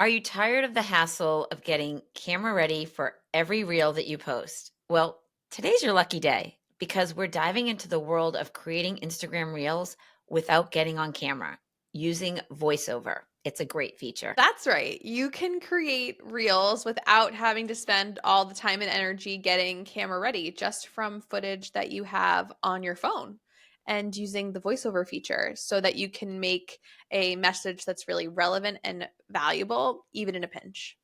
Are you tired of the hassle of getting camera ready for every reel that you post? Well, today's your lucky day because we're diving into the world of creating Instagram reels without getting on camera using voiceover. It's a great feature. That's right. You can create reels without having to spend all the time and energy getting camera ready just from footage that you have on your phone and using the voiceover feature so that you can make a message that's really relevant and valuable, even in a pinch.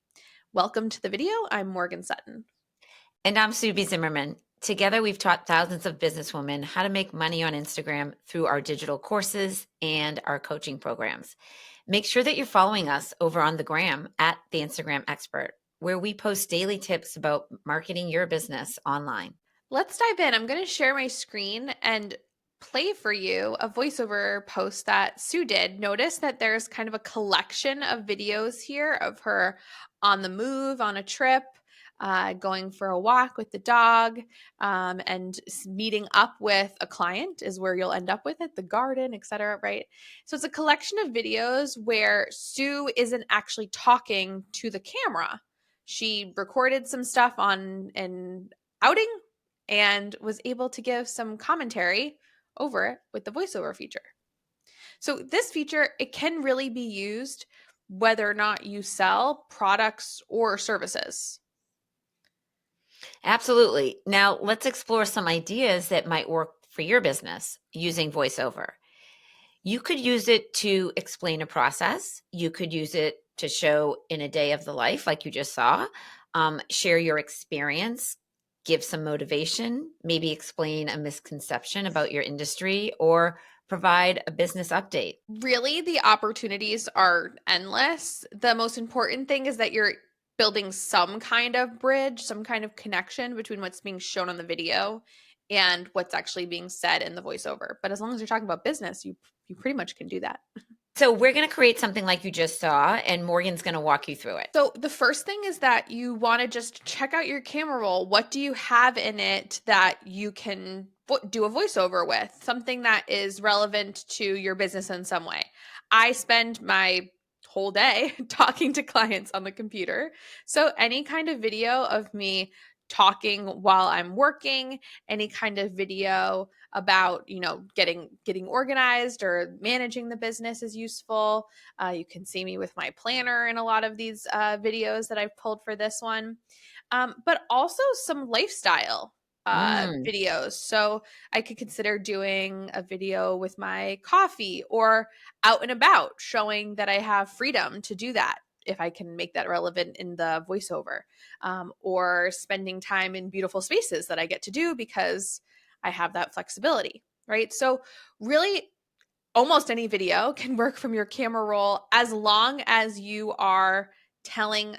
Welcome to the video. I'm Morgan Sutton. And I'm Subi Zimmerman. Together, we've taught thousands of businesswomen how to make money on Instagram through our digital courses and our coaching programs. Make sure that you're following us over on the gram at the Instagram Expert, where we post daily tips about marketing your business online. Let's dive in. I'm going to share my screen and play for you a voiceover post that Sue did. Notice that there's kind of a collection of videos here of her on the move, on a trip, going for a walk with the dog, and meeting up with a client is where you'll end up with it, the garden, etc. Right? So it's a collection of videos where Sue isn't actually talking to the camera. She recorded some stuff on an outing and was able to give some commentary over it with the voiceover feature. So this feature, it can really be used whether or not you sell products or services. Absolutely. Now, let's explore some ideas that might work for your business using voiceover. You could use it to explain a process. You could use it to show in a day of the life, like you just saw, share your experience, give some motivation, maybe explain a misconception about your industry, or provide a business update. Really, the opportunities are endless. The most important thing is that you're building some kind of bridge, some kind of connection between what's being shown on the video and what's actually being said in the voiceover. But as long as you're talking about business, you pretty much can do that. So, we're going to create something like you just saw, and Morgan's going to walk you through it. So the first thing is that you want to just check out your camera roll. What do you have in it that you can do a voiceover with? Something that is relevant to your business in some way. I spend my whole day talking to clients on the computer. So any kind of video of me talking while I'm working, any kind of video about, getting organized or managing the business is useful. You can see me with my planner in a lot of these videos that I've pulled for this one, but also some lifestyle Mm. videos. So I could consider doing a video with my coffee or out and about, showing that I have freedom to do that if I can make that relevant in the voiceover, or spending time in beautiful spaces that I get to do because I have that flexibility, right? So, really, almost any video can work from your camera roll as long as you are telling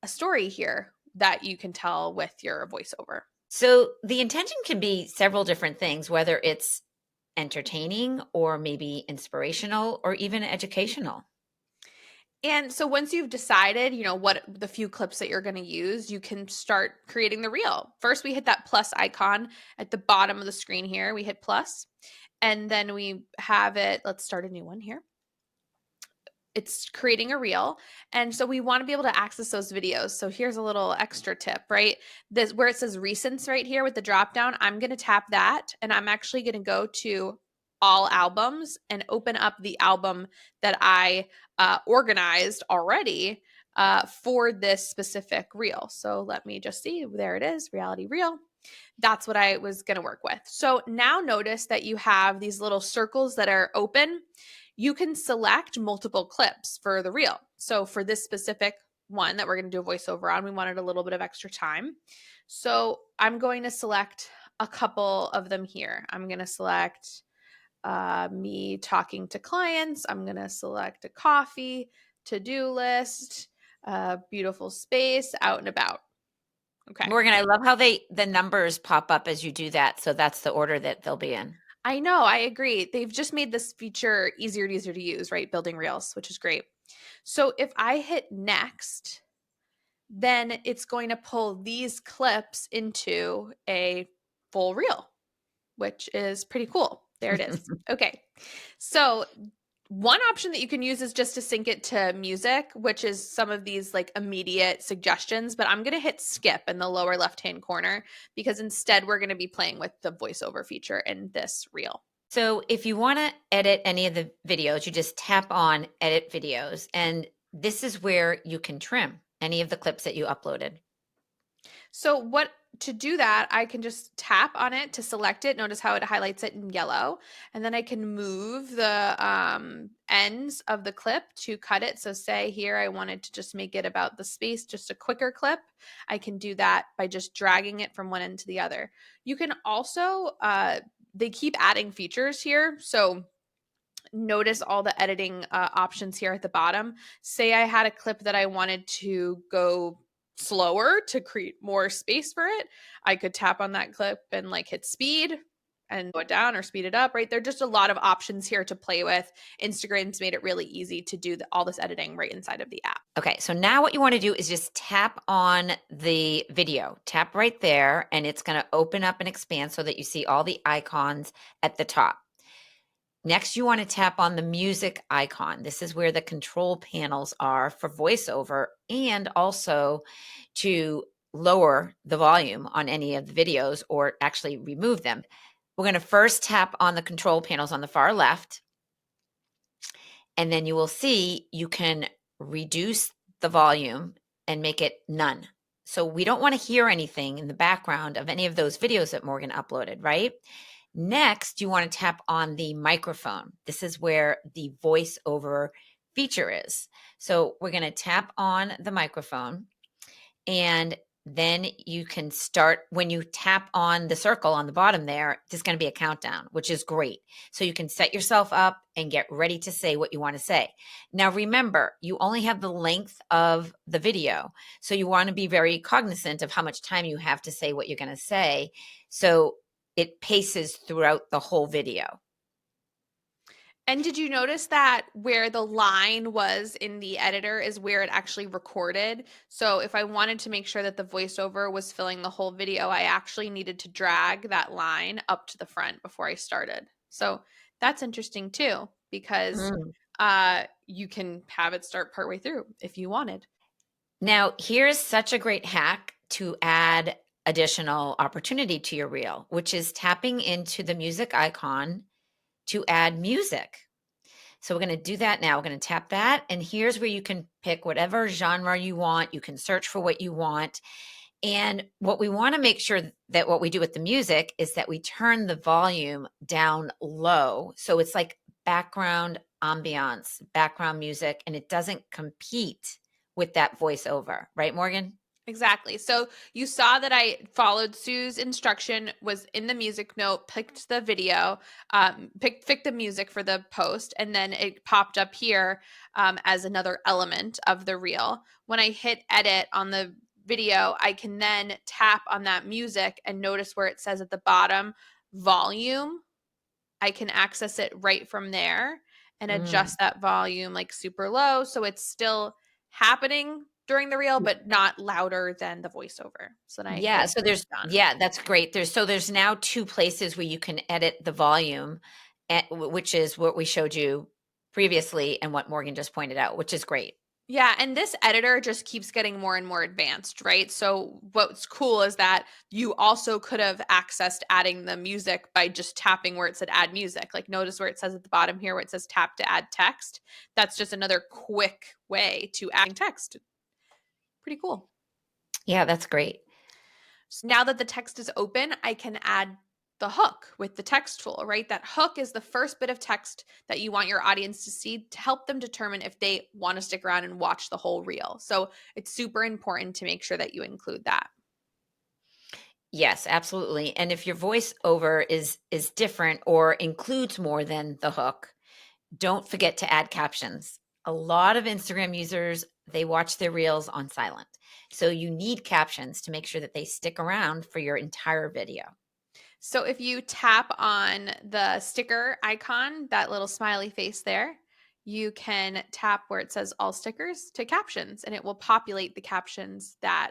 a story here that you can tell with your voiceover. So, the intention can be several different things, whether it's entertaining or maybe inspirational or even educational. And so once you've decided, what the few clips that you're going to use, you can start creating the reel. First, we hit that plus icon at the bottom of the screen here. We hit plus, and then we have it. Let's start a new one here. It's creating a reel. And so we want to be able to access those videos. So here's a little extra tip, right? This where it says recents right here with the drop down, I'm going to tap that and I'm actually going to go to all albums and open up the album that I organized already for this specific reel. So let me just see. There it is, reality reel. That's what I was going to work with. So now notice that you have these little circles that are open. You can select multiple clips for the reel. So for this specific one that we're going to do a voiceover on, we wanted a little bit of extra time. So I'm going to select a couple of them here. I'm going to select me talking to clients. I'm going to select a coffee, to-do list, beautiful space, out and about. Okay. Morgan, I love how the numbers pop up as you do that. So that's the order that they'll be in. I know, I agree. They've just made this feature easier and easier to use, right? Building Reels, which is great. So if I hit next, then it's going to pull these clips into a full reel, which is pretty cool. There it is. Okay. So One option that you can use is just to sync it to music, which is some of these like immediate suggestions, but I'm going to hit skip in the lower left-hand corner because instead we're going to be playing with the voiceover feature in this reel. So if you want to edit any of the videos, you just tap on edit videos, and this is where you can trim any of the clips that you uploaded. So what to do that, I can just tap on it to select it. Notice how it highlights it in yellow. And then I can move the ends of the clip to cut it. So say here I wanted to just make it about the space, just a quicker clip. I can do that by just dragging it from one end to the other. You can also, they keep adding features here. So notice all the editing options here at the bottom. Say I had a clip that I wanted to go slower to create more space for it. I could tap on that clip and like hit speed and go it down or speed it up, right? There are just a lot of options here to play with. Instagram's made it really easy to do all this editing right inside of the app. Okay, so now what you want to do is just tap on the video. Tap right there, and it's going to open up and expand so that you see all the icons at the top. Next, you want to tap on the music icon. This is where the control panels are for voiceover and also to lower the volume on any of the videos or actually remove them. We're going to first tap on the control panels on the far left, and then you will see you can reduce the volume and make it none. So we don't want to hear anything in the background of any of those videos that Morgan uploaded, right? Next, you want to tap on the microphone. This is where the voiceover feature is. So we're going to tap on the microphone, and then you can start when you tap on the circle on the bottom there, there's going to be a countdown, which is great. So you can set yourself up and get ready to say what you want to say. Now, remember, you only have the length of the video. So you want to be very cognizant of how much time you have to say what you're going to say. So it paces throughout the whole video. And did you notice that where the line was in the editor is where it actually recorded? So if I wanted to make sure that the voiceover was filling the whole video, I actually needed to drag that line up to the front before I started. So that's interesting too, because Mm. you can have it start partway through if you wanted. Now, here's such a great hack to add additional opportunity to your reel, which is tapping into the music icon to add music. So we're going to do that now. We're going to tap that. And here's where you can pick whatever genre you want. You can search for what you want. And what we want to make sure that what we do with the music is that we turn the volume down low. So it's like background ambiance, background music, and it doesn't compete with that voiceover. Right, Morgan? Exactly. So you saw that I followed Sue's instruction, was in the music note, picked the video, picked the music for the post, and then it popped up here as another element of the reel. When I hit edit on the video, I can then tap on that music and notice where it says at the bottom volume. I can access it right from there and Mm. adjust that volume like super low so it's still happening during the reel but not louder than the voiceover. So then I Yeah, hit so there's done. yeah, that's great. There's now two places where you can edit the volume, which is what we showed you previously and what Morgan just pointed out, which is great. Yeah, and this editor just keeps getting more and more advanced, right? So what's cool is that you also could have accessed adding the music by just tapping where it said add music. Like notice where it says at the bottom here where it says tap to add text. That's just another quick way to add text. Pretty cool. Yeah, that's great. So now that the text is open, I can add the hook with the text tool, right? That hook is the first bit of text that you want your audience to see to help them determine if they want to stick around and watch the whole reel. So it's super important to make sure that you include that. Yes, absolutely. And if your voiceover is different or includes more than the hook, don't forget to add captions. A lot of Instagram users, they watch their reels on silent. So you need captions to make sure that they stick around for your entire video. So if you tap on the sticker icon, that little smiley face there, you can tap where it says all stickers to captions and it will populate the captions that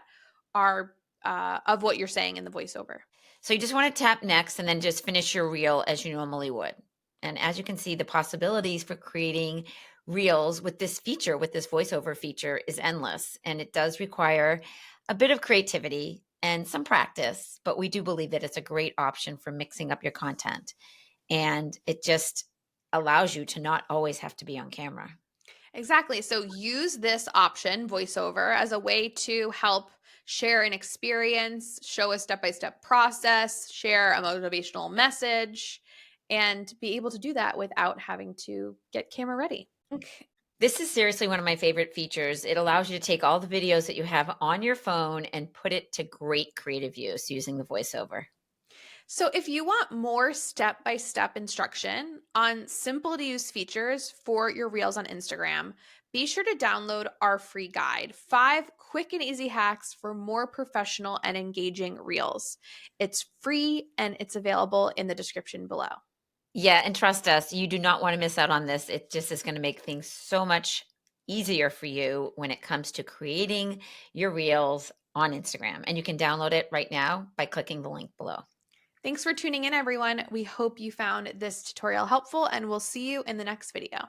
are of what you're saying in the voiceover. So you just want to tap next and then just finish your reel as you normally would. And as you can see, the possibilities for creating reels with this feature, with this voiceover feature, is endless. And it does require a bit of creativity and some practice, but we do believe that it's a great option for mixing up your content. And it just allows you to not always have to be on camera. Exactly. So use this option, voiceover, as a way to help share an experience, show a step by step process, share a motivational message, and be able to do that without having to get camera ready. Okay. This is seriously one of my favorite features. It allows you to take all the videos that you have on your phone and put it to great creative use using the voiceover. So, if you want more step by step instruction on simple to use features for your reels on Instagram, be sure to download our free guide 5 quick and easy hacks for more professional and engaging reels. It's free and it's available in the description below. Yeah, and trust us, you do not want to miss out on this. It just is going to make things so much easier for you when it comes to creating your reels on Instagram. And you can download it right now by clicking the link below. Thanks for tuning in, everyone. We hope you found this tutorial helpful, and we'll see you in the next video.